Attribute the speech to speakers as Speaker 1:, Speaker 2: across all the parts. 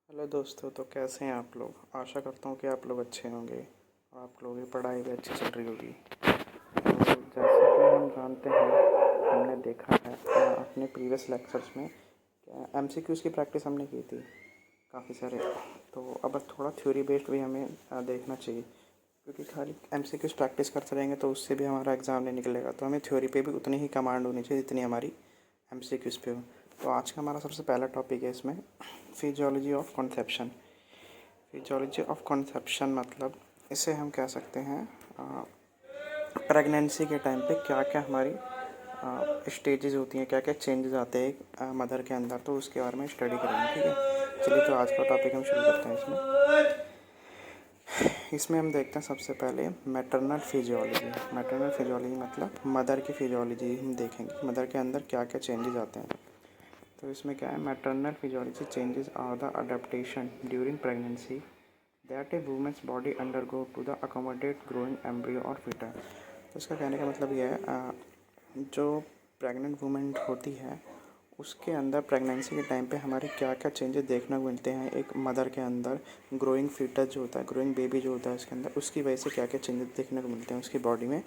Speaker 1: Hello दोस्तों, तो कैसे हैं आप लोग। आशा करता हूँ कि आप लोग अच्छे होंगे और आप लोगों की पढ़ाई भी अच्छी चल रही होगी। तो जैसे कि हम जानते हैं, हमने देखा है अपने प्रीवियस लेक्चर्स में एमसीक्यूज़ की प्रैक्टिस हमने की थी काफ़ी सारे। तो अब थोड़ा थ्योरी बेस्ड भी हमें देखना चाहिए, क्योंकि खाली एमसीक्यूज़ प्रैक्टिस करते रहेंगे तो उससे भी हमारा एग्ज़ाम नहीं निकलेगा। तो हमें थ्योरी पे भी उतनी ही कमांड होनी चाहिए जितनी हमारी एमसीक्यूज़ पे हो। तो आज का हमारा सबसे पहला टॉपिक है इसमें physiology of conception. Physiology of conception मतलब इसे हम कह सकते हैं प्रेगनेंसी के टाइम पे क्या क्या हमारी स्टेजेस होती हैं, क्या क्या चेंजेस आते हैं मदर के अंदर, तो उसके बारे में स्टडी करेंगे। ठीक है, चलिए तो आज का टॉपिक हम शुरू करते हैं। इसमें हम देखते हैं सबसे पहले मैटरनल फिजियोलॉजी। मैटरनल फिजियोलॉजी मतलब मदर की फिजियोलॉजी हम देखेंगे, मदर के अंदर क्या क्या चेंजेस आते हैं। तो इसमें क्या है, maternal physiology changes are the adaptation during pregnancy that a women's body undergo to the accommodate growing embryo और फीटर। तो इसका कहने का मतलब यह है, जो प्रेग्नेंट वुमेन होती है उसके अंदर प्रेगनेंसी के टाइम पे हमारे क्या क्या चेंजेस देखने को मिलते हैं। एक मदर के अंदर ग्रोइंग फीटस जो होता है, ग्रोइंग बेबी जो होता है उसके अंदर, उसकी वजह से क्या क्या चेंजेस देखने को मिलते हैं उसकी बॉडी में।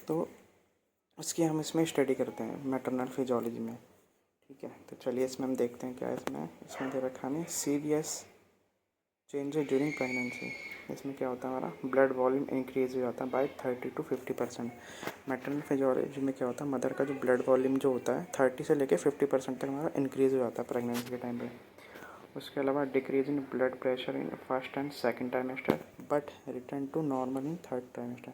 Speaker 1: तो उसकी हम इसमें स्टडी करते हैं मैटरनल फिजियोलॉजी में। ठीक है, तो चलिए इसमें हम देखते हैं क्या इसमें दे रखा है सीरियस चेंजेस ड्यूरिंग प्रेगनेंसी। इसमें क्या होता है, हमारा ब्लड वॉल्यूम इंक्रीज हो जाता है बाय 30 to 50%। मैटरनल फिजियोलॉजी में क्या होता है, मदर का जो ब्लड वॉल्यूम जो होता है 30 से लेकर 50% तक हमारा इंक्रीज हो जाता है प्रेगनेंसी के टाइम पे। उसके अलावा decrease in blood pressure in first and second trimester but return to normal in third trimester.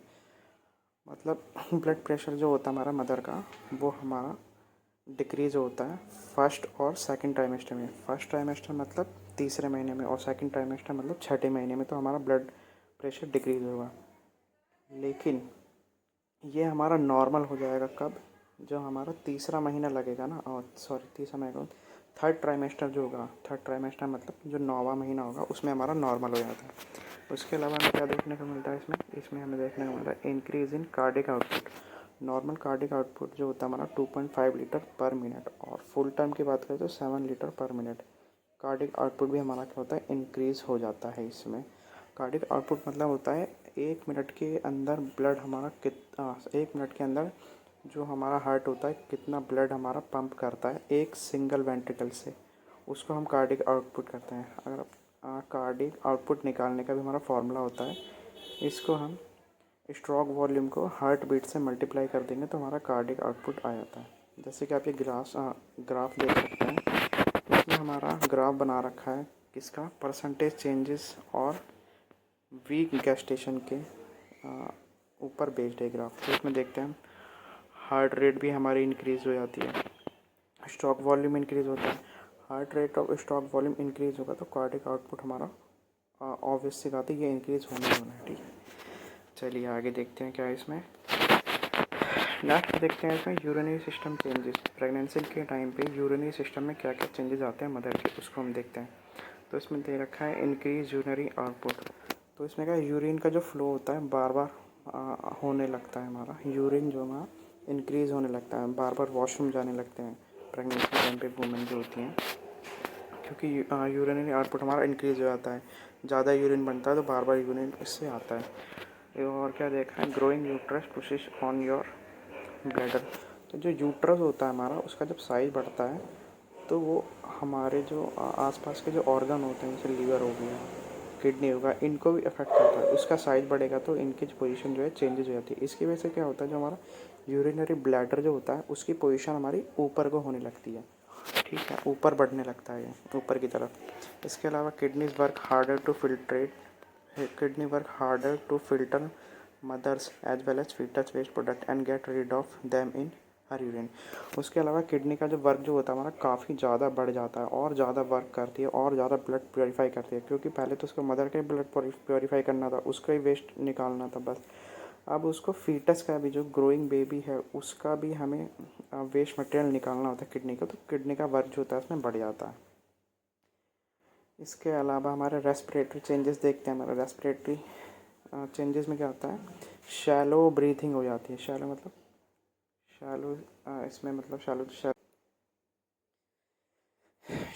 Speaker 1: मतलब ब्लड प्रेशर जो होता है हमारा मदर का, वो हमारा डिक्रीज़ होता है फर्स्ट और सेकंड ट्राइमेस्टर में। फर्स्ट ट्राइमेस्टर मतलब तीसरे महीने में, और सेकंड ट्राइमेस्टर मतलब छठे महीने में। तो हमारा ब्लड प्रेशर डिक्रीज़ होगा, लेकिन ये हमारा नॉर्मल हो जाएगा कब, जो हमारा तीसरा महीना लगेगा ना, और सॉरी तीसरा महीना, थर्ड ट्राइमेस्टर जो होगा, थर्ड ट्राइमेस्टर मतलब जो 9वां महीना होगा उसमें हमारा नॉर्मल हो जाता है। उसके अलावा हमें क्या देखने को मिलता है इसमें हमें देखने को मिलता है increase in cardiac output. Normal cardiac output जो होता है हमारा 2.5 लीटर पर मिनट, और फुल टाइम की बात करें तो 7 लीटर पर मिनट। कार्डिक आउटपुट भी हमारा क्या होता है, इंक्रीज़ हो जाता है इसमें। कार्डिक आउटपुट मतलब होता है 1 मिनट के अंदर ब्लड हमारा 1 मिनट के अंदर जो हमारा हार्ट होता है कितना ब्लड हमारा पंप करता है एक सिंगल वेंट्रिकल से, उसको हम कार्डिक आउटपुट करते हैं। अगर कार्डिक आउटपुट निकालने का भी हमारा फॉर्मूला होता है, इसको हम स्ट्रोक वॉल्यूम को हार्ट बीट से मल्टीप्लाई कर देंगे तो हमारा कार्डिक आउटपुट आ जाता है। जैसे कि आप ये ग्राफ देख सकते हैं, इसमें हमारा ग्राफ बना रखा है किसका, परसेंटेज चेंजेस और वीक गेस्टेशन के ऊपर बेस्ड है ग्राफ। तो इसमें देखते हैं हार्ट रेट भी हमारी इंक्रीज़ हो जाती है, स्ट्रोक वॉल्यूम इंक्रीज़ होता है। हार्ट रेट और स्ट्रोक वॉल्यूम इंक्रीज़ होगा तो कार्डिक आउटपुट हमारा ऑब्वियस सी बात है ये इंक्रीज़ होना ही होना है। ठीक है, चलिए आगे देखते हैं क्या है इसमें। नेक्स्ट देखते हैं इसमें यूरिनरी सिस्टम चेंजेस। प्रेगनेंसी के टाइम पे यूरिनरी सिस्टम में क्या क्या चेंजेस आते हैं मदर के, उसको हम देखते हैं। तो इसमें दे रखा है इंक्रीज यूरिनरी आउटपुट। तो इसमें क्या, यूरिन का जो फ्लो होता है बार बार होने लगता है, हमारा यूरिन जो हमारा इंक्रीज़ होने लगता है, बार बार वॉशरूम जाने लगते हैं प्रेगनेंसी के टाइम पे वुमेन जो होती हैं, क्योंकि यूरिनरी आउटपुट हमारा इंक्रीज़ हो जाता है। ज़्यादा यूरिन बनता है तो बार बार यूरिन इससे आता है। और क्या देखा है, growing uterus pushes on your bladder. तो जो यूट्रस होता है हमारा, उसका जब साइज़ बढ़ता है तो वो हमारे जो आसपास के जो ऑर्गन होते हैं, जैसे लीवर हो गया, किडनी होगा, इनको भी अफेक्ट करता है। उसका साइज़ बढ़ेगा तो इनकी जो पोजीशन जो है चेंजेस हो जाती है। इसकी वजह से क्या होता है, जो हमारा यूरिनरी ब्लैडर जो होता है उसकी पोजीशन हमारी ऊपर को होने लगती है। ठीक है, ऊपर बढ़ने लगता है ऊपर की तरफ। इसके अलावा kidney work harder to filter mother's as well as foetus waste product and get rid of them in her urine. उसके अलावा किडनी का जो वर्क जो होता है हमारा काफ़ी ज़्यादा बढ़ जाता है, और ज़्यादा वर्क करती है, और ज़्यादा ब्लड प्योरीफाई करती है, क्योंकि पहले तो उसको मदर का ही ब्लड प्योरीफाई करना था, उसका ही वेस्ट निकालना था बस। अब उसको फीटस का भी, जो ग्रोइंग बेबी है, उसका भी हमें वेस्ट मटेरियल निकालना होता है किडनी का, तो किडनी का वर्क जो होता है उसमें बढ़ जाता है। इसके अलावा हमारे रेस्पिरेटरी चेंजेस देखते हैं। हमारे रेस्पिरेटरी चेंजेस में क्या होता है, शैलो ब्रीथिंग हो जाती है। शैलो मतलब इसमें मतलब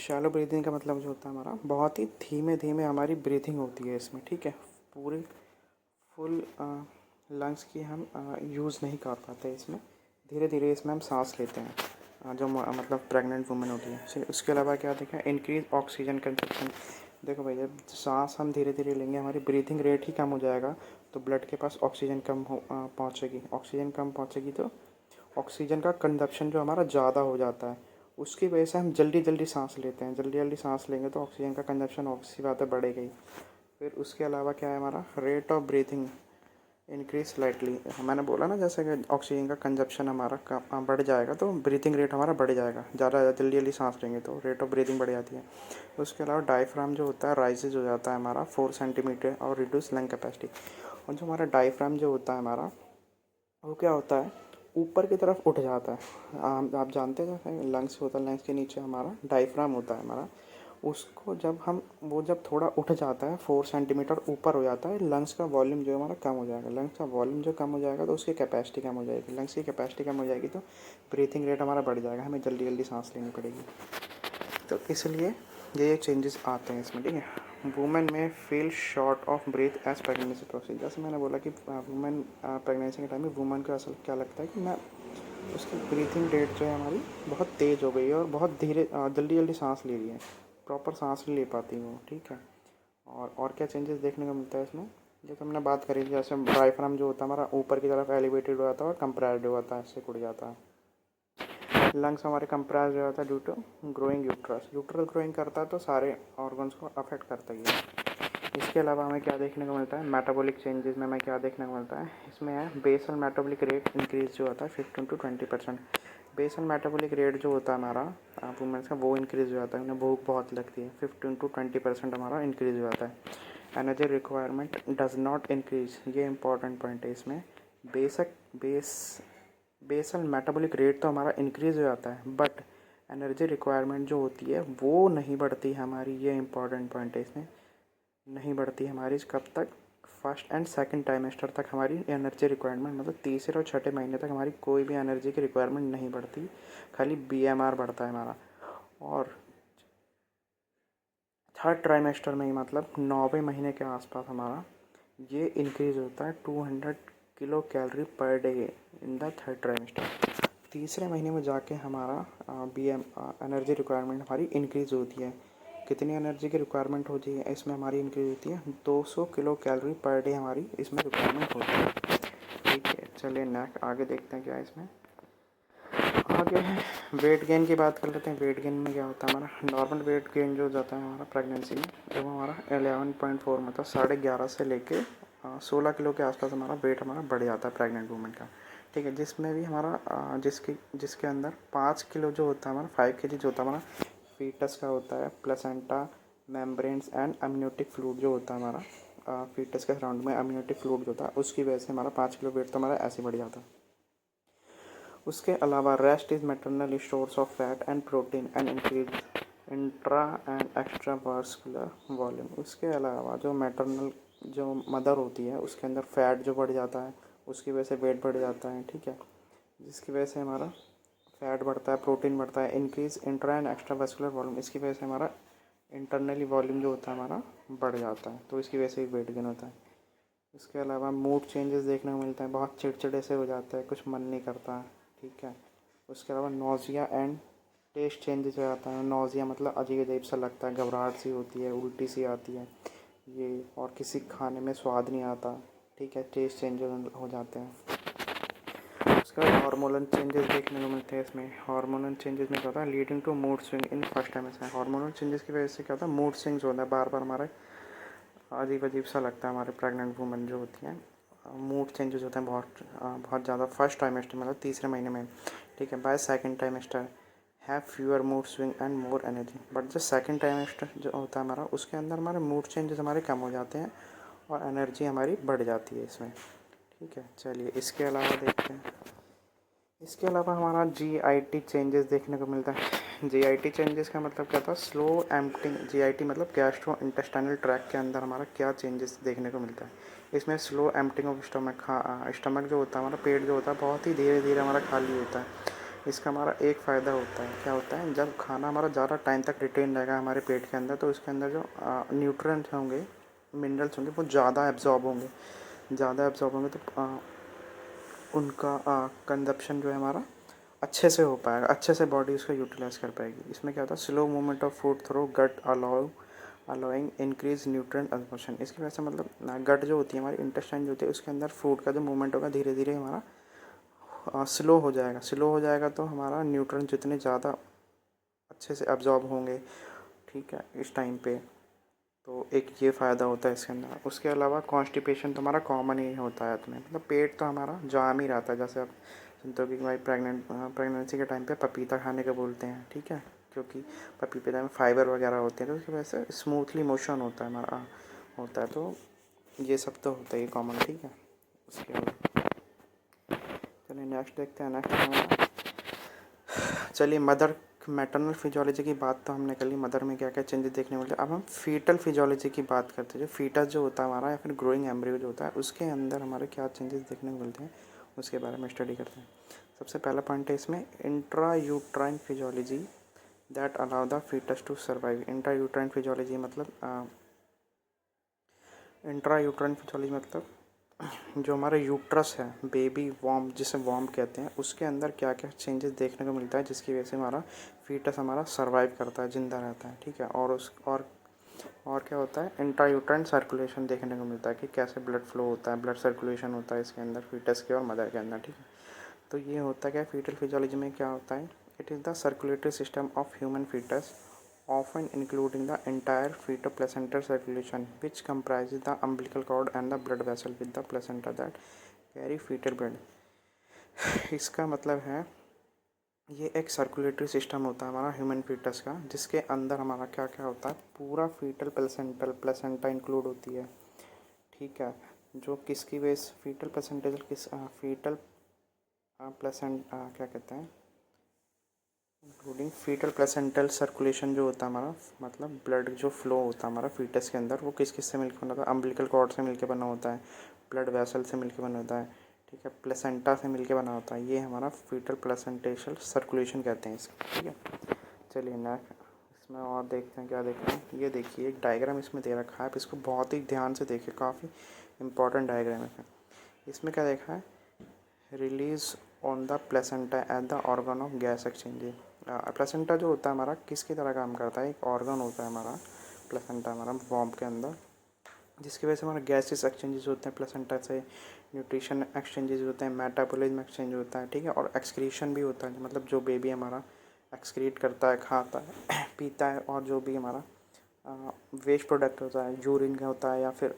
Speaker 1: शैलो ब्रीथिंग का मतलब जो होता है हमारा बहुत ही धीमे धीमे हमारी ब्रीथिंग होती है इसमें, ठीक है। पूरी फुल लंग्स की हम यूज़ नहीं कर पाते इसमें, धीरे धीरे इसमें हम सांस लेते हैं, जो मतलब प्रेग्नेंट वुमेन होती है। उसके अलावा क्या देखें, इंक्रीज ऑक्सीजन कंजप्शन। देखो भैया, सांस हम धीरे धीरे लेंगे, हमारी ब्रीथिंग रेट ही कम हो जाएगा, तो ब्लड के पास ऑक्सीजन कम हो पहुँचेगी। ऑक्सीजन कम पहुँचेगी तो ऑक्सीजन का कंजप्शन जो हमारा ज़्यादा हो जाता है, उसकी वजह से हम जल्दी जल्दी सांस लेते हैं। जल्दी जल्दी सांस लेंगे तो ऑक्सीजन का कंजप्शन ऑब्वियसली बात है बढ़ेगा ही। फिर उसके अलावा क्या है, हमारा rate of breathing increase slightly. मैंने बोला ना, जैसे कि ऑक्सीजन का कंजप्शन हमारा बढ़ जाएगा तो ब्रीथिंग रेट हमारा बढ़ जाएगा। ज़्यादा जल्दी जल्दी सांस लेंगे तो रेट ऑफ ब्रीथिंग बढ़ जाती है। उसके अलावा डायफ्राम जो होता है राइजेज हो जाता है हमारा 4 सेंटीमीटर और रिड्यूस लंग कैपेसिटी। और जो हमारा डायफ्राम जो होता है हमारा, वो क्या होता है, ऊपर की तरफ उठ जाता है। आप जानते हैं लंग्स होता है, लंग्स के नीचे हमारा डायफ्राम होता है हमारा, उसको जब हम वो जब थोड़ा उठ जाता है 4 सेंटीमीटर ऊपर हो जाता है, लंग्स का वॉल्यूम जो हमारा कम हो जाएगा। लंग्स का वॉल्यूम जो कम हो जाएगा तो उसकी कैपेसिटी कम हो जाएगी। लंग्स की कैपेसिटी कम हो जाएगी तो ब्रीथिंग रेट हमारा बढ़ जाएगा, हमें जल्दी जल्दी सांस लेनी पड़ेगी। तो इसलिए ये चेंजेस आते हैं इसमें, ठीक है। वुमेन में feel short of breath as pregnancy proceed. जैसे मैंने बोला कि वुमेन प्रेगनेंसी के टाइम में वुमेन को असल क्या लगता है कि मैं उसकी ब्रीथिंग रेट जो है हमारी बहुत तेज़ हो गई है और बहुत धीरे जल्दी जल्दी सांस ले रही है, प्रॉपर सांस नहीं ले पाती वो, ठीक है। और क्या चेंजेस देखने को मिलता है इसमें, जो तो हमने बात करी, जैसे डायफ्राम जो होता है हमारा ऊपर की तरफ एलिवेटेड हो जाता है और कंप्रेस्ड हो जाता है, इससे कुड़ जाता है। लंग्स हमारे कंप्रेस्ड हो जाता है due to growing uterus. Uterus growing करता है तो सारे ऑर्गन्स को अफेक्ट करता ही है। इसके अलावा हमें क्या देखने को मिलता है, मेटाबॉलिक चेंजेस में हमें क्या देखने को मिलता है, इसमें है बेसल मेटाबॉलिक रेट इंक्रीज जो होता है 15 to 20%। बेसल मेटाबॉलिक रेट जो होता है हमारा वुमेन्स का, वो इंक्रीज़ हो जाता है, उन्हें भूख बहुत लगती है, 15 to 20% हमारा इंक्रीज़ हो जाता है। Energy requirement does not increase, ये इंपॉर्टेंट पॉइंट है इसमें। बेसल मेटाबॉलिक रेट तो हमारा इंक्रीज़ हो जाता है, बट एनर्जी रिक्वायरमेंट जो होती है वो नहीं बढ़ती हमारी, ये इंपॉर्टेंट पॉइंट है इसमें। नहीं बढ़ती हमारी कब तक, फर्स्ट एंड सेकंड टाइमेस्टर तक हमारी एनर्जी रिक्वायरमेंट, मतलब तीसरे और छठे महीने तक हमारी कोई भी एनर्जी की रिक्वायरमेंट नहीं बढ़ती, खाली बीएमआर बढ़ता है हमारा। और थर्ड ट्राइमेस्टर में ही, मतलब 9वें महीने के आसपास हमारा ये इंक्रीज़ होता है 200 kilo calorie per day in the third trimester. तीसरे महीने में जाके हमारा एनर्जी रिक्वायरमेंट हमारी इंक्रीज़ होती है। कितनी एनर्जी की रिक्वायरमेंट होती है इसमें हमारी इंक्रीज होती है, 200 किलो कैलोरी पर डे हमारी इसमें रिक्वायरमेंट होती है, ठीक है। चलिए नेक्स्ट आगे देखते हैं क्या है इसमें। आगे है वेट गेन की बात कर लेते हैं। वेट गेन में क्या होता है, हमारा नॉर्मल वेट गेन जो जाता है हमारा प्रेगनेंसी में, जब हमारा 11.4 मतलब 11.5 से लेके 16 किलो के आसपास हमारा वेट हमारा बढ़ जाता है प्रेग्नेंट वूमेन का, ठीक है। जिसमें भी हमारा जिसके अंदर 5 किलो जो होता है हमारा, 5 kg जो होता है हमारा फीटस का होता है, placenta, membranes and amniotic fluid जो होता है हमारा फीटस के सराउंड में अम्नियोटिक फ्लूइड जो होता है, उसकी वजह से हमारा 5 किलो वेट तो हमारा ऐसे बढ़ जाता है। उसके अलावा rest is maternal stores of fat and protein and increase intra and extra vascular volume. उसके अलावा जो मैटरनल जो मदर होती है उसके अंदर फैट जो बढ़ जाता है, उसकी वजह से वेट बढ़ जाता है, ठीक है। जिसकी वजह से हमारा फैट बढ़ता है, प्रोटीन बढ़ता है, increase intra and extra vascular volume, इसकी वजह से हमारा इंटरनली वॉल्यूम जो होता है हमारा बढ़ जाता है, तो इसकी वजह से वेट गेन होता है। इसके अलावा मूड चेंजेस देखने को मिलते हैं, बहुत चिड़चिड़े से हो जाता है, कुछ मन नहीं करता, ठीक है। उसके अलावा नोज़िया एंड टेस्ट चेंजेस हो जाता है। नोज़िया मतलब अजीब अजीब सा लगता है, घबराहट सी होती है, उल्टी सी आती है ये, और किसी खाने में स्वाद नहीं आता, ठीक है। टेस्ट चेंजेस हो जाते हैं। उसके बाद हार्मोनल चेंजेस देखने को मिलते हैं इसमें। हार्मोनल चेंजेस में क्या होता है, leading to mood swing in first trimester. Hormonal changes की वजह से क्या होता है, मूड स्विंग्स होता है, बार बार हमारे अजीब अजीब सा लगता है हमारे प्रेग्नेंट वूमेन जो होती हैं, मूड चेंजेस होते हैं बहुत ज़्यादा फर्स्ट टाइमेस्टर मतलब तीसरे महीने में, ठीक है। By second trimester have fewer mood swing and more energy. But जो सेकंड टाइमेस्टर जो होता है हमारा, उसके अंदर हमारे मूड चेंजेस हमारे कम हो जाते हैं और एनर्जी हमारी बढ़ जाती है इसमें, ठीक है। चलिए इसके अलावा देखते हैं। इसके अलावा हमारा GIT चेंजेस देखने को मिलता है। GIT चेंजेस का मतलब क्या था, स्लो एम्प्टिंग। GIT मतलब गैस्ट्रो इंटेस्टाइनल ट्रैक के अंदर हमारा क्या चेंजेस देखने को मिलता है, इसमें स्लो एम्प्टिंग ऑफ स्टमक। हाँ, स्टमक जो होता है हमारा, पेट जो होता है बहुत ही धीरे धीरे हमारा खाली होता है, इसका हमारा एक फ़ायदा होता है, क्या होता है, जब खाना हमारा ज़्यादा टाइम तक रिटेन रहेगा हमारे पेट के अंदर तो उसके अंदर जो न्यूट्रिएंट्स होंगे, मिनरल्स होंगे, वो ज़्यादा एब्जॉर्ब होंगे तो उनका कंजप्शन जो है हमारा अच्छे से हो पाएगा, अच्छे से बॉडी उसको यूटिलाइज़ कर पाएगी। इसमें क्या होता है, slow movement of food through gut allowing increase nutrient absorption. इसकी वजह से मतलब गट जो होती है हमारी, इंटेस्टाइन जो होती है, उसके अंदर फूड का जो मूवमेंट होगा धीरे धीरे हमारा स्लो हो जाएगा तो हमारा न्यूट्रिएंट जितने ज़्यादा अच्छे से एब्जॉर्ब होंगे, ठीक है, इस टाइम पे। तो एक ये फ़ायदा होता है इसके अंदर। उसके अलावा कॉन्स्टिपेशन तो हमारा कॉमन ही होता है तुम्हें, मतलब पेट तो हमारा जाम ही रहता है। जैसे आप सुनते हो कि भाई प्रेगनेंसी के टाइम पे पपीता खाने का बोलते हैं, ठीक है, क्योंकि पपीते में फाइबर वगैरह होते हैं तो उसकी वजह से स्मूथली मोशन होता है हमारा होता है। तो ये सब तो होता ही कॉमन, ठीक है। उसके बाद चलिए नेक्स्ट देखते हैं। चलिए मैटरनल फिजियोलॉजी की बात तो हमने कर ली, मदर में क्या क्या चेंजेस देखने मिलते हैं। अब हम फीटल फिजियोलॉजी की बात करते हैं। जो फीटस जो होता है हमारा या फिर ग्रोइंग एम्ब्रियो जो होता है उसके अंदर हमारे क्या चेंजेस देखने को मिलते हैं, उसके बारे में स्टडी करते हैं। सबसे पहला पॉइंट है इसमें intra uterine physiology that allow the foetus to survive. Intra uterine physiology मतलब जो हमारा यूट्रस है, बेबी वॉर्म जिसे वॉर्म कहते हैं, उसके अंदर क्या क्या चेंजेस देखने को मिलता है जिसकी वजह से हमारा फीटस हमारा सर्वाइव करता है, ज़िंदा रहता है, ठीक है। और क्या होता है, इंट्रायूट्राइन सर्कुलेशन देखने को मिलता है कि कैसे ब्लड फ्लो होता है, ब्लड सर्कुलेशन होता है इसके अंदर फीटस के और मदर के अंदर, ठीक है। तो ये होता क्या है फीटल फिजियोलॉजी में, क्या होता है, it is the circulatory system of human foetus often including the entire fetal-placental circulation, which comprises the umbilical cord and the blood vessel with the placenta that carry fetal blood। इसका मतलब है ये एक circulatory system होता है हमारा human foetus का, जिसके अंदर हमारा क्या क्या होता है, पूरा प्लेसेंटा इंक्लूड होती है, ठीक है। जो किसकी बेस फीटल प्लेसेंट क्या कहते हैं, इंक्लूडिंग फीटल प्लेसेंटल सर्कुलेशन जो होता है हमारा, मतलब ब्लड जो फ्लो होता है हमारा फीटस के अंदर, वो किस किस से मिलकर बना होता है, अम्बिलिकल कॉर्ड से मिलकर बना होता है, ब्लड वेसल से मिलकर बना होता है, ठीक है, प्लेसेंटा से मिलकर बना होता है। ये हमारा फीटल प्लेसेंटेशल सर्कुलेशन कहते हैं इसको, ठीक है। चलिए नेक्स्ट इसमें और देखते हैं क्या देखते हैं। ये देखिए एक डायग्राम इसमें दे रखा है, आप इसको बहुत ही ध्यान से देखिए, काफ़ी इंपॉर्टेंट डायग्राम है। इसमें क्या देखा है, release on the placenta at the organ of gas exchange. Placenta जो होता है हमारा किसकी तरह काम करता है, एक ऑर्गन होता है हमारा प्लेसेंटा हमारा वॉम्ब के अंदर, जिसकी वजह से हमारा गैसेस एक्सचेंजेस होते हैं प्लेसेंटा से, न्यूट्रिशन एक्सचेंजेस होते हैं, मेटाबॉलिज्म एक्सचेंज होता है, ठीक है, और एक्सक्रीशन भी होता है, मतलब जो बेबी हमारा एक्सक्रीट करता है, खाता है पीता है, और जो भी हमारा वेस्ट प्रोडक्ट होता है, यूरिन का होता है या फिर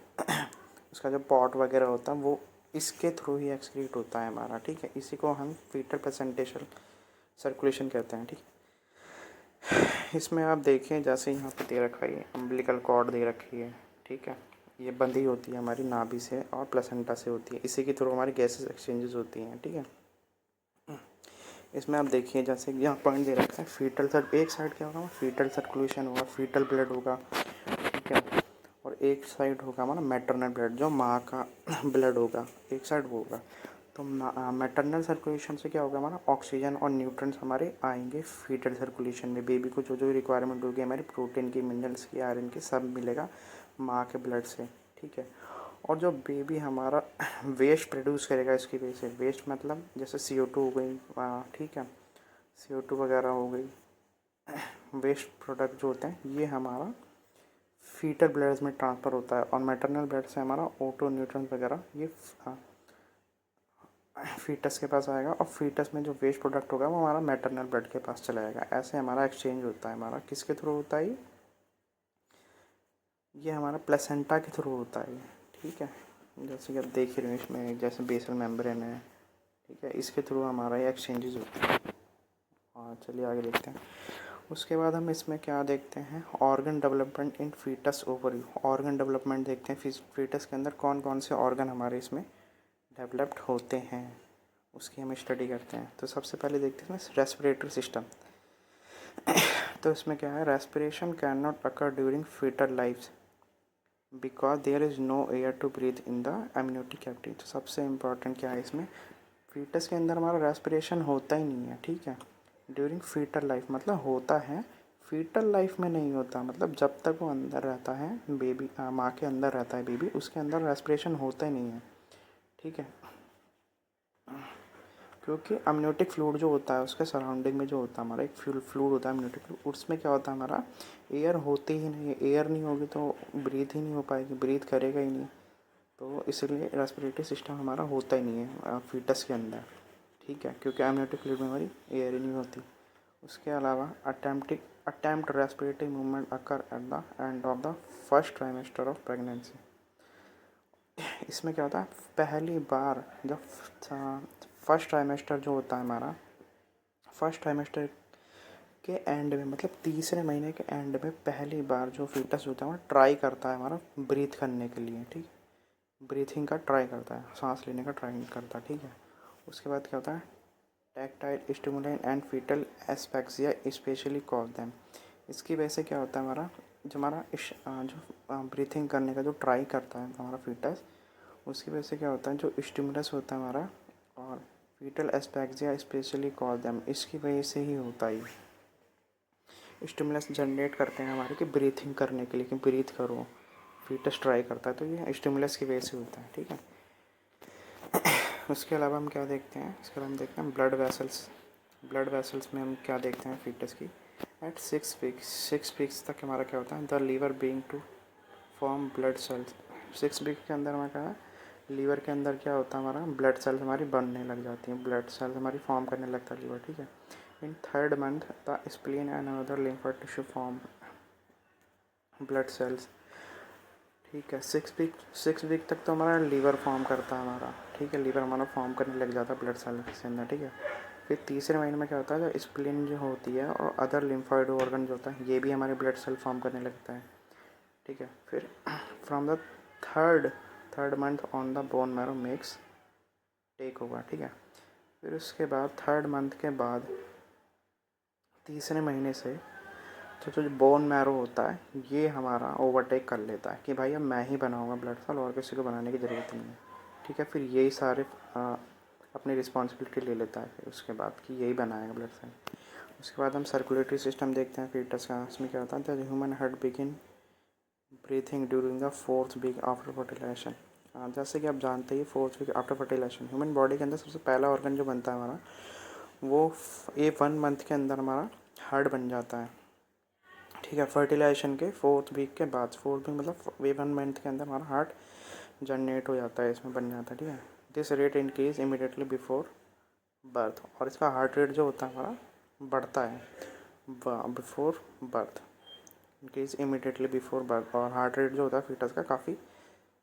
Speaker 1: उसका जो पॉट वगैरह होता है, वो इसके थ्रू ही एक्सक्रीट होता है हमारा, ठीक है। इसी को हम फीटल प्लेसेंटेशल सर्कुलेशन कहते हैं, ठीक है। इसमें आप देखें जैसे यहाँ पे दे रखा है, अम्बिलिकल कॉर्ड दे रखी है, ठीक है, ये बंधी होती है हमारी नाभि से और प्लेसेंटा से होती है, इसी के थ्रू हमारी गैसेस एक्सचेंजेस होती हैं, ठीक है। इसमें आप देखिए जैसे यहाँ पॉइंट दे रखा है फीटल एक साइड क्या होगा, फीटल सर्कुलेशन होगा, फीटल ब्लड होगा, ठीक है, और एक साइड होगा हमारा मैटरनल ब्लड, जो माँ का ब्लड होगा, एक साइड वो होगा। तो मैटरनल सर्कुलेशन से क्या होगा, हमारा ऑक्सीजन और न्यूट्रिएंट्स हमारे आएंगे फीटल सर्कुलेशन में, बेबी को जो जो रिक्वायरमेंट होगी हमारी प्रोटीन की, मिनरल्स की, आयरन की, सब मिलेगा माँ के ब्लड से, ठीक है। और जो बेबी हमारा वेस्ट प्रोड्यूस करेगा इसकी वजह से, वेस्ट मतलब जैसे CO2 हो गई, ठीक है, CO2 वगैरह हो गई, वेस्ट प्रोडक्ट जो होते हैं ये हमारा फीटल ब्लड में ट्रांसफ़र होता है, और मैटरनल ब्लड से हमारा ऑटो न्यूट्रॉन्स वगैरह ये फीटस के पास आएगा, और फीटस में जो वेस्ट प्रोडक्ट होगा वो हमारा मैटरनल ब्लड के पास चला जाएगा। ऐसे हमारा एक्सचेंज होता है, हमारा किसके थ्रू होता है, ये हमारा प्लेसेंटा के थ्रू होता है, ठीक है। जैसे कि आप देख रहे हो इसमें जैसे बेसल मेम्ब्रेन है, ठीक है, इसके थ्रू हमारा ये एक्सचेंजेस होते हैं। और चलिए आगे देखते हैं। उसके बाद हम इसमें क्या देखते हैं, organ development in foetus overview. Organ development देखते हैं फीटस के अंदर कौन कौन से ऑर्गन हमारे इसमें डेवलप्ड होते हैं, उसकी हम स्टडी करते हैं। तो सबसे पहले देखते हैं रेस्पिरेटरी सिस्टम। तो इसमें क्या है, respiration can not occur during foetal life because there is no air to breathe in the amniotic cavity. तो सबसे इम्पॉर्टेंट क्या है इसमें, फीटस के अंदर हमारा रेस्पिरेशन होता ही नहीं है, ठीक है। ड्यूरिंग फीटल लाइफ मतलब होता है, फीटल लाइफ में नहीं होता, मतलब जब तक वो अंदर रहता है बेबी, माँ के अंदर रहता है बेबी, उसके अंदर रेस्पिरेशन होता ही नहीं है, ठीक है। क्योंकि अमनियोटिक फ्लूइड जो होता है उसके सराउंडिंग में जो होता है हमारा एक फ्लूइड होता है अमनियोटिक फ्लूइड, उसमें क्या होता है हमारा एयर होती ही नहीं है, एयर नहीं होगी तो ब्रीथ ही नहीं हो पाएगी, ब्रीथ करेगा ही नहीं, तो इसलिए रेस्पिरेटरी सिस्टम हमारा होता ही नहीं है फीटस के अंदर, ठीक है, क्योंकि अमनियोटिक फ्लूइड में हमारी एयर ही नहीं होती। उसके अलावा attempt respiratory movement occur at the end of the first trimester of pregnancy. इसमें क्या होता है, पहली बार जब फर्स्ट ट्राइमेस्टर जो होता है हमारा, फर्स्ट ट्राइमेस्टर के एंड में मतलब तीसरे महीने के एंड में पहली बार जो फीटस होता है वो ट्राई करता है हमारा ब्रीथ करने के लिए, ठीक, ब्रीथिंग का ट्राई करता है, सांस लेने का ट्राई करता है, ठीक है। उसके बाद क्या होता है, tactile stimulation and foetal asphyxia specially cause them. इसकी वजह से क्या होता है हमारा जो जो ब्रीथिंग करने का जो ट्राई करता है हमारा फीटस, उसकी वजह से क्या होता है जो स्टिमुलस होता है हमारा और foetal asphyxia specially cause them, इसकी वजह से ही होता है, स्टिमुलस जनरेट करते हैं हमारे कि ब्रीथिंग करने के लिए कि ब्रीथ करो, फीटस ट्राई करता है, तो ये स्टिमुलस की वजह से होता है, ठीक है। उसके अलावा हम क्या देखते हैं, इसके अलावा हम देखते हैं ब्लड वेसल्स। ब्लड वेसल्स में हम क्या देखते हैं फीटस की, एट 6 वीक्स तक हमारा क्या होता है, the liver being to form blood cells. 6 week के अंदर हमारा क्या है, लीवर के अंदर क्या होता है हमारा ब्लड सेल्स हमारी बनने लग जाती हैं, ब्लड सेल्स हमारी फॉर्म करने लगता है लीवर, ठीक है। In third month the spleen and another lymphatic tissue form blood sales, ठीक है। 6 वीक तक तो हमारा लीवर फॉर्म करता है हमारा, ठीक है, लीवर हमारा फॉर्म करने लग जाता है ब्लड सेल्स के अंदर, ठीक है। फिर तीसरे महीने में क्या होता है, जो स्प्लीन जो होती है और अदर लिम्फोइड ऑर्गन जो होता है ये भी हमारे ब्लड सेल फॉर्म करने लगता है, ठीक है। फिर from the third month on the bone marrow makes take होगा, ठीक है। फिर उसके बाद थर्ड मंथ के बाद तीसरे महीने से जो बोन मैरो होता है ये हमारा ओवरटेक कर लेता है कि भाई अब मैं ही बनाऊंगा ब्लड सेल और किसी को बनाने की ज़रूरत नहीं है, ठीक है। फिर यही सारे अपनी रिस्पॉन्सिबिलिटी ले लेता है फिर उसके बाद कि यही बनाएगा ब्लड सेल। उसके बाद हम सर्कुलेटरी सिस्टम देखते हैं फीटस का, इसमें क्या होता है, the human heart begin breathing during the 4th week after fertilisation. जैसे कि आप जानते हैं 4th week after fertilisation human body के अंदर सबसे पहला ऑर्गन जो बनता है हमारा वो 1 मंथ के अंदर हमारा हार्ट बन जाता है, ठीक है। फर्टिलाइजेशन के 4th वीक के बाद, 4th वीक मतलब 1 मंथ के अंदर हमारा हार्ट जनरेट हो जाता है, इसमें बन जाता है, ठीक है। This rate increase immediately before birth, और इसका हार्ट रेट जो होता है हमारा बढ़ता है before birth, increase immediately before birth, और हार्ट रेट जो होता है फीटस का काफ़ी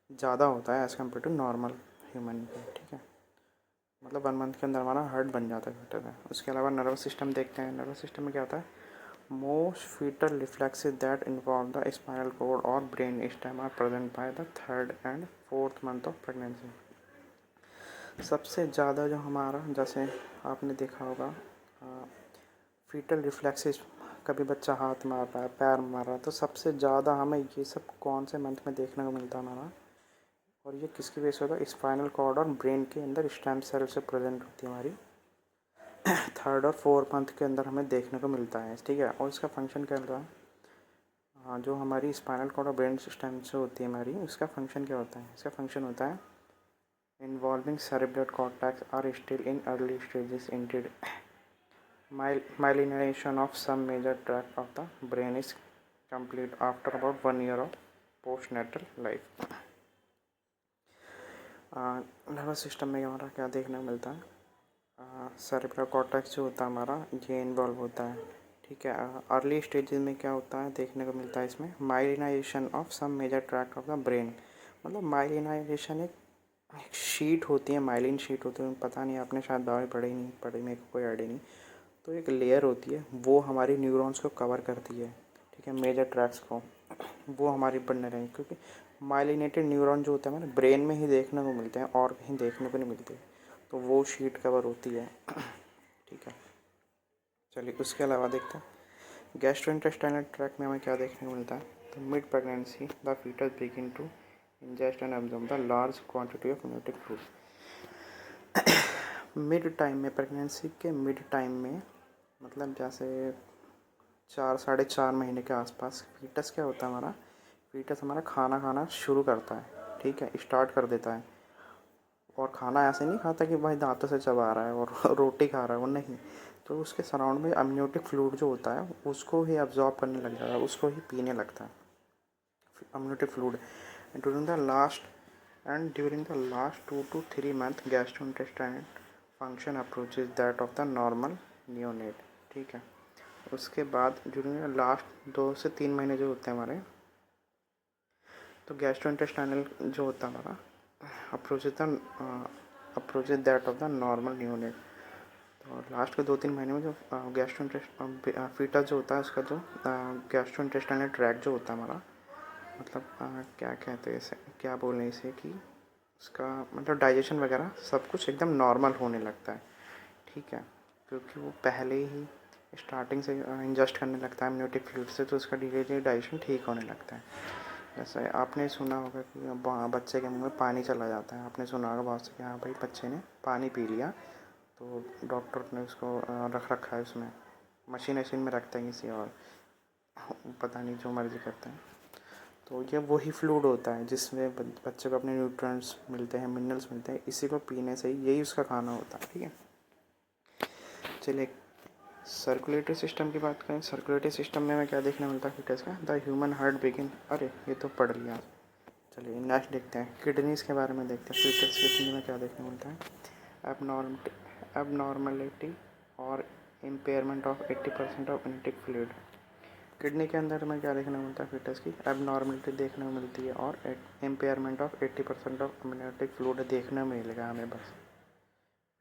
Speaker 1: ज़्यादा होता है as compare to normal human के, ठीक है। मतलब 1 मंथ के अंदर हमारा हार्ट बन जाता है फीटस में। उसके अलावा नर्वस सिस्टम देखते हैं, नर्वस सिस्टम में क्या होता है, most foetal reflexes that involve the spinal cord और brain stem are present by the 3rd and 4th month of pregnancy. सबसे ज़्यादा जो हमारा, जैसे आपने देखा होगा फीटल रिफ्लेक्सेस, कभी बच्चा हाथ मार रहा है, पैर मार रहा है, तो सबसे ज़्यादा हमें ये सब कौन से मंथ में देखने को मिलता है हमारा, और ये किसकी वजह से होता है, स्पाइनल कॉर्ड और ब्रेन के अंदर स्टेम सेल से प्रेजेंट होती है हमारी 3rd और 4th मंथ के अंदर हमें देखने को मिलता है, ठीक है। और इसका फंक्शन क्या होता है, हाँ, जो हमारी स्पाइनल कॉर्ड और ब्रेन सिस्टम से होती है हमारी, उसका फंक्शन क्या होता है, इसका फंक्शन होता है involving cerebral cortex are still in early stages intend myelination of some major tract of the brain is complete after about 1 year of postnatal life। Nervous system में हमारा क्या देखने को मिलता है, सेरेब्रल कॉर्टेक्स जो होता है हमारा ये इन्वॉल्व होता है, ठीक है। अर्ली स्टेजेस में क्या होता है देखने को मिलता है इसमें myelinisation of some major tract of the brain. मतलब माइलिनाइजेशन एक शीट होती है, माइलिन शीट होती है, पता नहीं आपने शायद दवाई पढ़ी नहीं पढ़ी, मेरे को कोई आइडिया नहीं। तो एक लेयर होती है वो हमारी न्यूरॉन्स को कवर करती है, ठीक है, मेजर ट्रैक्ट्स को, वो हमारी बनने रहेंगे, क्योंकि माइलिनेटेड न्यूरॉन जो होते हैं हमारे ब्रेन में ही देखने को मिलते हैं और कहीं देखने को नहीं मिलते, तो वो शीट कवर होती है, ठीक है। चलिए उसके अलावा देखते हैं गैस्ट्रोइंटेस्टाइनल ट्रैक्ट में हमें क्या देखने को मिलता है, तो mid pregnancy the foetus begin to ingest and absorb the large quantity of nutritive food. Mid time में, प्रेगनेंसी के मिड टाइम में, मतलब जैसे 4 साढ़े 4 महीने के आसपास फीटस क्या होता है हमारा, फीटस हमारा खाना खाना शुरू करता है, ठीक है, स्टार्ट कर देता है। और खाना ऐसे नहीं खाता कि भाई दांतों से चबा रहा है और रोटी खा रहा है, वो नहीं। तो उसके सराउंड में अम्नियोटिक फ्लूइड जो होता है उसको ही अब्जॉर्ब करने लग जाता है, उसको ही पीने लगता है amniotic fluid. During the last 2 to 3 month gastrointestinal function approaches that of the normal neonate, ठीक है। उसके बाद ड्यूरिंग लास्ट 2 से 3 महीने जो होते हैं हमारे, तो गैस्ट्रोइंटेस्टाइनल जो होता है हमारा approaches that of the normal neonate. तो लास्ट के 2-3 महीने में जो फीटस जो होता है उसका जो गैस्ट्रोइंटेस्टाइनल ट्रैक्ट जो होता है हमारा, मतलब क्या कहते हैं इसे, क्या बोलें इसे, कि उसका मतलब डाइजेशन वगैरह सब कुछ एकदम नॉर्मल होने लगता है, ठीक है। क्योंकि वो पहले ही स्टार्टिंग से इंजेस्ट करने लगता है अम्नियोटिक फ्लूइड से, तो उसका धीरे धीरे डाइजेशन ठीक होने लगता है। जैसे आपने सुना होगा कि बच्चे के मुंह में पानी चला जाता है, आपने सुना होगा बहुत से कि हाँ भाई बच्चे ने पानी पी लिया, तो डॉक्टर ने उसको रख रखा है उसमें, मशीन में रखते हैं किसी और, पता नहीं जो मर्ज़ी करते हैं। तो ये वही फ्लूइड होता है जिसमें बच्चे को अपने न्यूट्रिएंट्स मिलते हैं, मिनरल्स मिलते हैं, इसी को पीने से ही यही उसका खाना होता है, ठीक है। चलिए सर्कुलेटरी सिस्टम की बात करें। सर्कुलेटरी सिस्टम में हमें क्या देखने मिलता है फीटस का, द ह्यूमन हार्ट बिगिन, अरे ये तो पढ़ लिया। चलिए नेक्स्ट देखते हैं, किडनीज़ के बारे में देखते हैं, फीटस किडनी में क्या देखने मिलता है। एबनॉर्मलिटी और impairment of 80% of amniotic fluid. Kidney के अंदर में क्या देखने को मिलता है फीटस की, एबनॉर्मलिटी देखने को मिलती है और impairment of 80% of amniotic fluid देखने को मिलेगा हमें बस।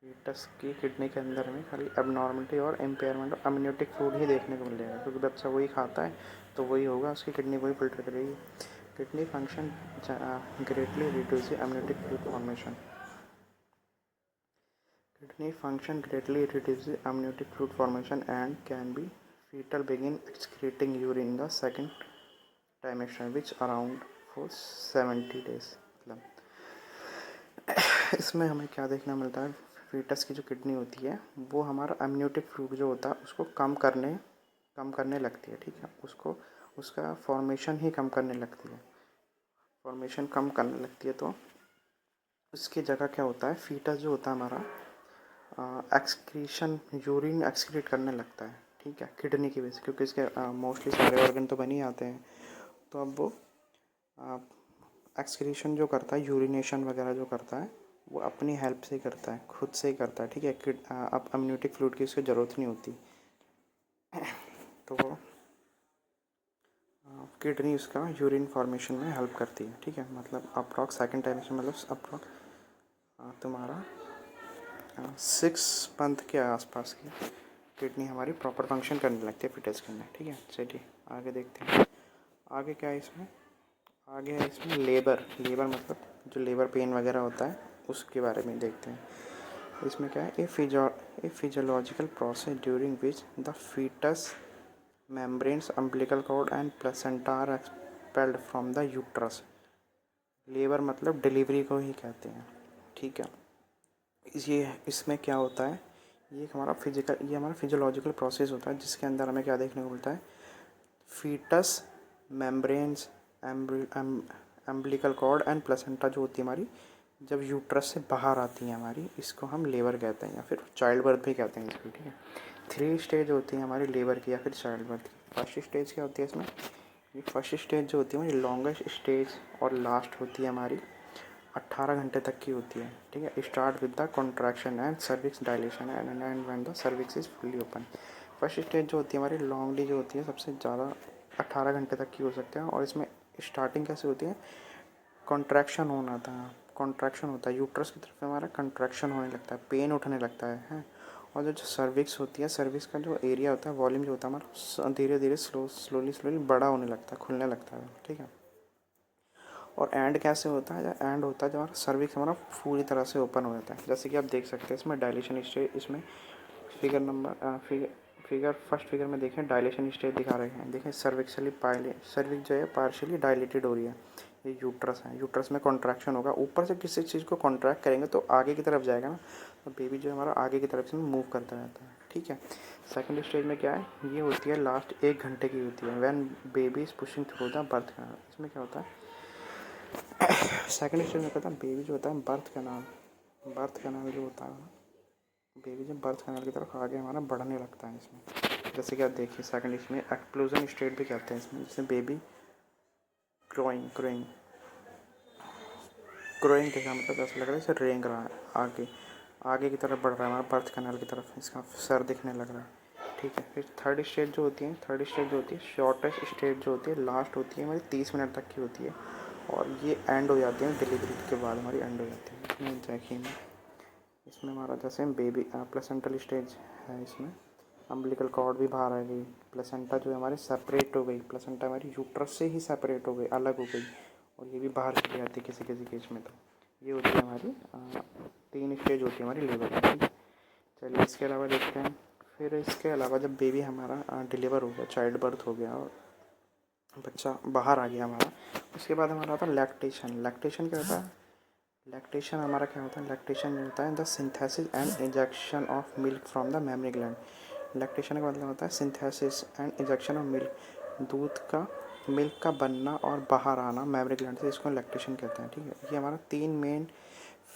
Speaker 1: फीटस की किडनी के अंदर में खाली एबनॉर्मलिटी और इम्पेयरमेंट ऑफ अम्नियोटिक फ्लूइड ही देखने को मिलेगा, क्योंकि बच्चा वही खाता है तो वही होगा, उसकी किडनी वही फिल्टर करेगी। Kidney function greatly reduce amniotic fluid formation. Kidney function greatly reduces amniotic fluid formation and can be fetal begin excreting urine in the second trimester which around for 70 days। मतलब इसमें हमें क्या देखना मिलता है, foetus की जो किडनी होती है वो हमारा अम्नियोटिक फ्लूइड जो होता है उसको कम करने लगती है, ठीक है, उसको उसका फॉर्मेशन ही कम करने लगती है, फॉर्मेशन कम करने लगती है। तो उसकी जगह क्या होता है, फीटस जो होता है हमारा एक्सक्रीशन, यूरिन एक्सक्रीट करने लगता है, ठीक है, किडनी की वजह से, क्योंकि इसके मोस्टली सारे ऑर्गन तो बन ही आते हैं। तो अब वो एक्सक्रीशन जो करता है, यूरिनेशन वगैरह जो करता है, वो अपनी हेल्प से ही करता है, खुद से ही करता है, ठीक है। अब अम्नियोटिक फ्लूइड की उसकी ज़रूरत नहीं होती। तो वो किडनी उसका यूरिन फॉर्मेशन में हेल्प करती है, ठीक है। मतलब अप्रॉक्स सेकेंड टाइम से, मतलब अप्रॉक्स तुम्हारा 6 मंथ के आसपास की किडनी हमारी प्रॉपर फंक्शन करने लगती है फीटस के अंदर, ठीक है। चलिए आगे देखते हैं, आगे क्या है इसमें, आगे है इसमें लेबर मतलब जो लेबर पेन वगैरह होता है उसके बारे में देखते हैं। इसमें क्या है, a physiological process during which the foetus membranes umbilical cord and placenta are expelled from the uterus. Labour मतलब डिलीवरी को ही कहते हैं, ठीक है। इसमें क्या होता है, ये हमारा फिजियोलॉजिकल प्रोसेस होता है जिसके अंदर हमें क्या देखने को मिलता है, foetus membranes umbilical cord and placenta जो होती है हमारी, जब यूट्रस से बाहर आती है हमारी, इसको हम लेबर कहते हैं या फिर चाइल्ड बर्थ भी कहते हैं इसको, ठीक है। 3 स्टेज होती है हमारी लेबर की या फिर चाइल्ड बर्थ की। फर्स्ट स्टेज क्या होती है इसमें, ये फर्स्ट स्टेज जो होती है हमारी लॉन्गेस्ट स्टेज और लास्ट होती है हमारी 18 घंटे तक की होती है, ठीक है। Start with the contraction and cervix dilation and when the cervix is fully open. First stage जो होती है हमारी लॉन्गली जो होती है सबसे ज़्यादा 18 घंटे तक की हो सकते हैं। और इसमें स्टार्टिंग कैसे होती है, कॉन्ट्रैक्शन होता है यूट्रस की तरफ हमारा कॉन्ट्रैक्शन होने लगता है, पेन उठने लगता है। और जो सर्विक्स होती है, सर्विक्स का जो एरिया होता है, वॉल्यूम जो होता है हमारा, धीरे धीरे स्लोली बड़ा होने लगता है, खुलने लगता है, ठीक है। और एंड कैसे होता है, एंड होता है जब हमारा सर्विक्स हमारा पूरी तरह से ओपन हो जाता है, जैसे कि आप देख सकते हैं इसमें डायलेशन स्टेज, इसमें फर्स्ट फिगर में देखें डायलेशन स्टेज दिखा रहे हैं, देखें सर्विक्स जो है पार्शियली डायलेटेड हो रही है, ये यूट्रस है, यूट्रस में कॉन्ट्रैक्शन होगा, ऊपर से किसी चीज़ को कॉन्ट्रैक्ट करेंगे तो आगे की तरफ जाएगा ना, और बेबी जो है हमारा आगे की तरफ से मूव करता रहता है, ठीक है। सेकंड स्टेज में क्या है, ये होती है लास्ट 1 घंटे की होती है, when baby is pushing through the birth canal. इसमें क्या होता है, सेकंड स्टेज में कहता है बेबी जो होता है बर्थ कैनाल जो होता है, बेबी जब बर्थ कैनाल की तरफ आगे हमारा बढ़ने लगता है इसमें, जैसे कि आप देखिए सेकंड इसमें एक्सप्लोजन स्टेट भी कहते हैं इसमें, जिसमें बेबी ग्रोइंग देखा मतलब ऐसा लग रहा है जैसे रेंग रहा है, आगे की तरफ बढ़ रहा है हमारा बर्थ कैनाल की तरफ, इसका सर दिखने लग रहा है, ठीक है। फिर थर्ड स्टेज जो होती है शॉर्टेस्ट स्टेज जो होती है, लास्ट होती है हमारी 30 मिनट तक की होती है, और ये एंड हो जाती है डिलीवरी के बाद हमारी एंड हो जाती है। इसमें देखिए इसमें हमारा जैसे बेबी प्लेसेंटल स्टेज है, इसमें अम्बिलिकल कॉर्ड भी बाहर आ गई, प्लेसेंटा जो है हमारी सेपरेट हो गई, प्लेसेंटा हमारी यूट्रस से ही सेपरेट हो गई, अलग हो गई, और ये भी बाहर चली जाती है किसी किसी केस में। तो ये होती है हमारी 3 स्टेज होती है हमारी लेबर की, ठीक है। चलिए इसके अलावा देखते हैं, फिर इसके अलावा जब बेबी हमारा डिलीवर हो गया, चाइल्ड बर्थ हो गया और बच्चा बाहर आ गया हमारा, उसके बाद हमारा होता है लैक्टेशन। लैक्टेशन क्या होता है, लैक्टेशन हमारा क्या होता है, लैक्टेशन होता है the synthesis and injection of milk from the mammary gland. Lactation का मतलब होता है synthesis and injection of milk, milk का बनना और बाहर आना मैमरी ग्लैंड से, इसको लैक्टेशन कहते हैं, ठीक है। ये हमारा 3 मेन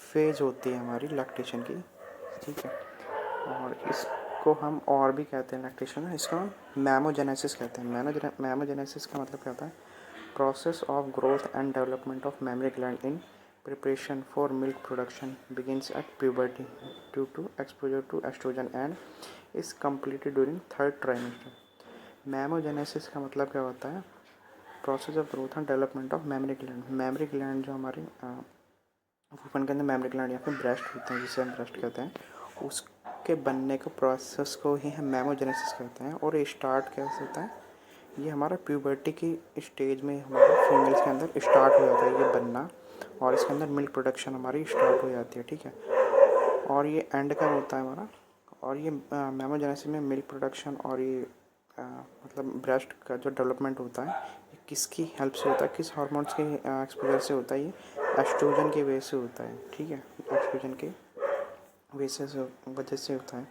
Speaker 1: फेज होती है हमारी लैक्टेशन की, ठीक है। और इसको हम और भी कहते हैं लैक्टेशन, इसको हम मैमोजेनेसिस कहते हैं। मैमोजेनेसिस का मतलब क्या होता है, process of growth and development of mammary gland in preparation for milk production begins at puberty due to exposure to estrogen and is completed during third trimester। मैमोजेनेसिस का मतलब क्या होता है, process of growth and development of mammary gland. Mammary gland जो हमारे woman के अंदर mammary gland या फिर ब्रेस्ट होते हैं, जिसे हम ब्रेस्ट कहते हैं, उसके बनने का प्रोसेस को ही हम मैमोजेनेसिस कहते हैं। और ये स्टार्ट कैसे होता है, ये हमारा प्यूबर्टी की स्टेज में हमारे फीमेल्स के अंदर स्टार्ट हो जाता है ये बनना, और इसके अंदर मिल्क प्रोडक्शन हमारी स्टार्ट हो जाती है, ठीक है। और ये एंड कब होता है हमारा, और ये मैमोजेनेसिस में मिल्क प्रोडक्शन और ये मतलब ब्रेस्ट का जो डेवलपमेंट होता है, ये किसकी हेल्प से होता है, किस हार्मोन्स के एक्सपोजर से होता है, ये एस्ट्रोजन की वजह से होता है, ठीक है। एस्ट्रोजन के वजह से होता है,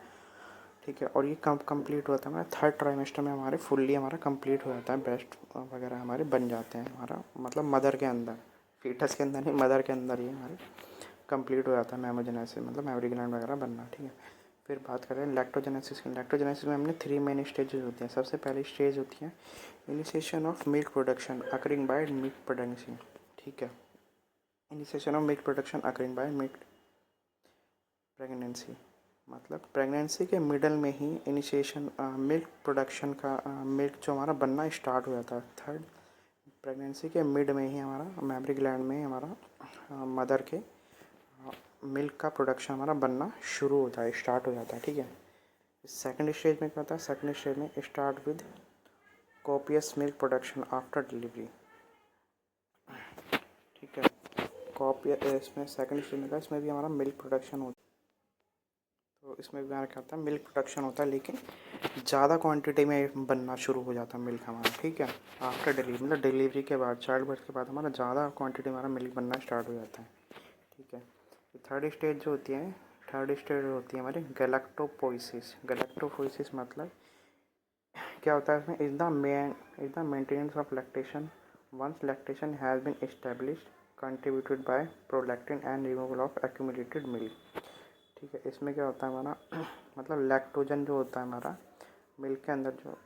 Speaker 1: ठीक है। और ये कब कंप्लीट होता है हमारा, थर्ड ट्राइमेस्टर में हमारे फुल्ली हमारा कंप्लीट हो जाता है, ब्रेस्ट वगैरह हमारे बन जाते हैं हमारा, मतलब मदर के अंदर, फीटस के अंदर नहीं, मदर के अंदर ही हमारे कंप्लीट हो जाता है मैमोजेनेसिस, मतलब मैमरी ग्लैंड वगैरह बनना, ठीक है। फिर बात करें लैक्टोजेनेसिस की। लैक्टोजेनेसिस में हमने 3 मेन स्टेजेस होती हैं। सबसे पहली स्टेज होती है initiation of milk production occurring by milk pregnancy, ठीक है। Initiation of milk production occurring by milk pregnancy, मतलब प्रेगनेंसी के मिडल में ही इनिशिएशन मिल्क प्रोडक्शन का, मिल्क जो हमारा बनना स्टार्ट हो जाता है। थर्ड, प्रेगनेंसी के मिड में ही हमारा मैमरी ग्लैंड में हमारा मदर के मिल्क का प्रोडक्शन हमारा बनना शुरू होता है, स्टार्ट हो जाता है, ठीक है। सेकंड स्टेज में क्या होता है, सेकंड स्टेज में start with copious milk production after delivery, ठीक है। इसमें सेकंड स्टेज में इसमें भी हमारा मिल्क प्रोडक्शन होता है, तो इसमें भी हमारा क्या होता है, मिल्क प्रोडक्शन होता है, लेकिन ज़्यादा क्वांटिटी में बनना शुरू हो जाता है मिल्क हमारा, ठीक है। आफ्टर डिलीवरी मतलब डिलीवरी के बाद, चाइल्ड बर्थ के बाद हमारा ज़्यादा क्वांटिटी हमारा मिल्क बनना स्टार्ट हो जाता है, ठीक है। थर्ड स्टेज जो होती है, थर्ड स्टेज होती है हमारी गैलेक्टोपोइसिस। गैलेक्टोपोइसिस मतलब क्या होता है, इसमें is the maintenance of lactation once lactation has been established contributed by prolactin and removal of accumulated milk, ठीक है। इसमें क्या होता है हमारा मतलब लैक्टोजन जो होता है हमारा मिल्क के अंदर, जो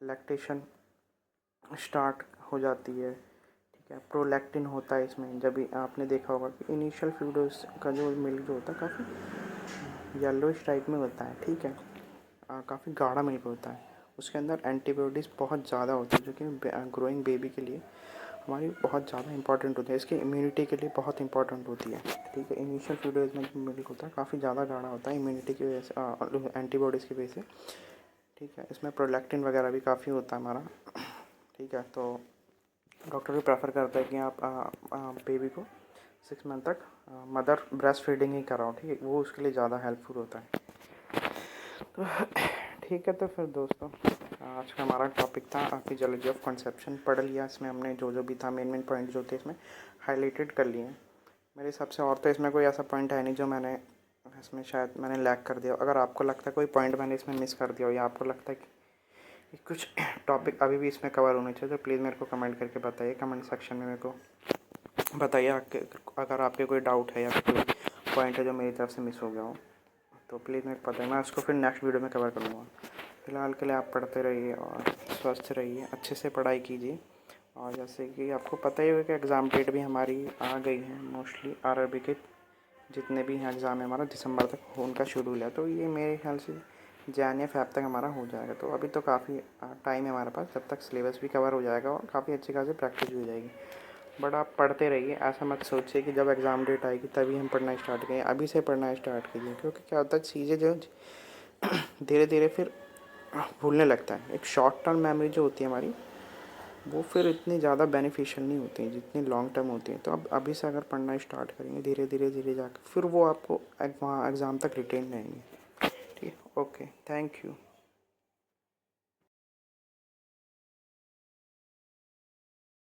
Speaker 1: लैक्टेशन स्टार्ट हो जाती है, ठीक है। प्रोलैक्टिन होता है इसमें, जब भी आपने देखा होगा कि इनिशियल फ्यू डेज का जो मिल्क जो होता है काफ़ी येलोइश टाइप में होता है, ठीक है। काफ़ी गाढ़ा मिल्क होता है, उसके अंदर एंटीबॉडीज़ बहुत ज़्यादा होती है, जो कि ग्रोइंग बेबी के लिए हमारी बहुत ज़्यादा इंपॉर्टेंट होती है, इसकी इम्यूनिटी के लिए बहुत इंपॉर्टेंट होती है, ठीक है। इनिशियल फ्यू डेज में जो मिल्क होता है काफ़ी ज़्यादा गाढ़ा होता है इम्यूनिटी की वजह से, एंटीबॉडीज़ की वजह से, ठीक है। इसमें प्रोलैक्टिन वगैरह भी काफ़ी होता है हमारा, ठीक है। तो डॉक्टर भी प्रेफर करता है कि आप बेबी को 6 मंथ तक मदर ब्रेस्ट फीडिंग ही कराओ, ठीक है, वो उसके लिए ज़्यादा हेल्पफुल होता है। तो ठीक है, तो फिर दोस्तों आज का हमारा टॉपिक था फिजियोलॉजी ऑफ कंसेप्शन, पढ़ लिया, इसमें हमने जो जो भी था मेन पॉइंट जो थे इसमें हाईलाइटेड कर लिए हैं। मेरे हिसाब से और तो इसमें कोई ऐसा पॉइंट है नहीं जो मैंने इसमें शायद मैंने लैग कर दिया। अगर आपको लगता है कोई पॉइंट मैंने इसमें मिस कर दिया हो या आपको लगता है कि कुछ टॉपिक अभी भी इसमें कवर होने चाहिए तो प्लीज़ मेरे को कमेंट करके बताइए, कमेंट सेक्शन में मेरे को बताइए। अगर आपके कोई डाउट है या कोई पॉइंट है जो मेरी तरफ से मिस हो गया हो तो प्लीज़ मेरे को बताइए, मैं उसको फिर नेक्स्ट वीडियो में कवर कर लूँगा। फ़िलहाल के लिए आप पढ़ते रहिए और स्वस्थ रहिए, अच्छे से पढ़ाई कीजिए। और जैसे कि आपको पता ही होगा कि एग्ज़ाम डेट भी हमारी आ गई है। मोस्टली आरआरबी के जितने भी एग्ज़ाम है हमारा दिसंबर तक उनका शेड्यूल है, तो ये मेरे ख्याल से जैन या फ़ेब तक हमारा हो जाएगा। तो अभी तो काफ़ी टाइम है हमारे पास, जब तक सिलेबस भी कवर हो जाएगा और काफ़ी अच्छी खासी प्रैक्टिस भी हो जाएगी। बट आप पढ़ते रहिए, ऐसा मत सोचिए कि जब एग्ज़ाम डेट आएगी तभी हम पढ़ना स्टार्ट करें। अभी से पढ़ना स्टार्ट कीजिए, क्योंकि क्या होता है चीज़ें जो धीरे धीरे फिर भूलने लगता है। एक शॉर्ट टर्म मेमोरी जो होती है हमारी, वो फिर इतनी ज़्यादा बेनिफिशियल नहीं होती है जितनी लॉन्ग टर्म होती है। तो अब अभी से अगर पढ़ना स्टार्ट करेंगे धीरे धीरे धीरे जाकर फिर वो आपको वहाँ एग्ज़ाम तक रिटेन रहेंगे। ठीक है, ओके, थैंक यू।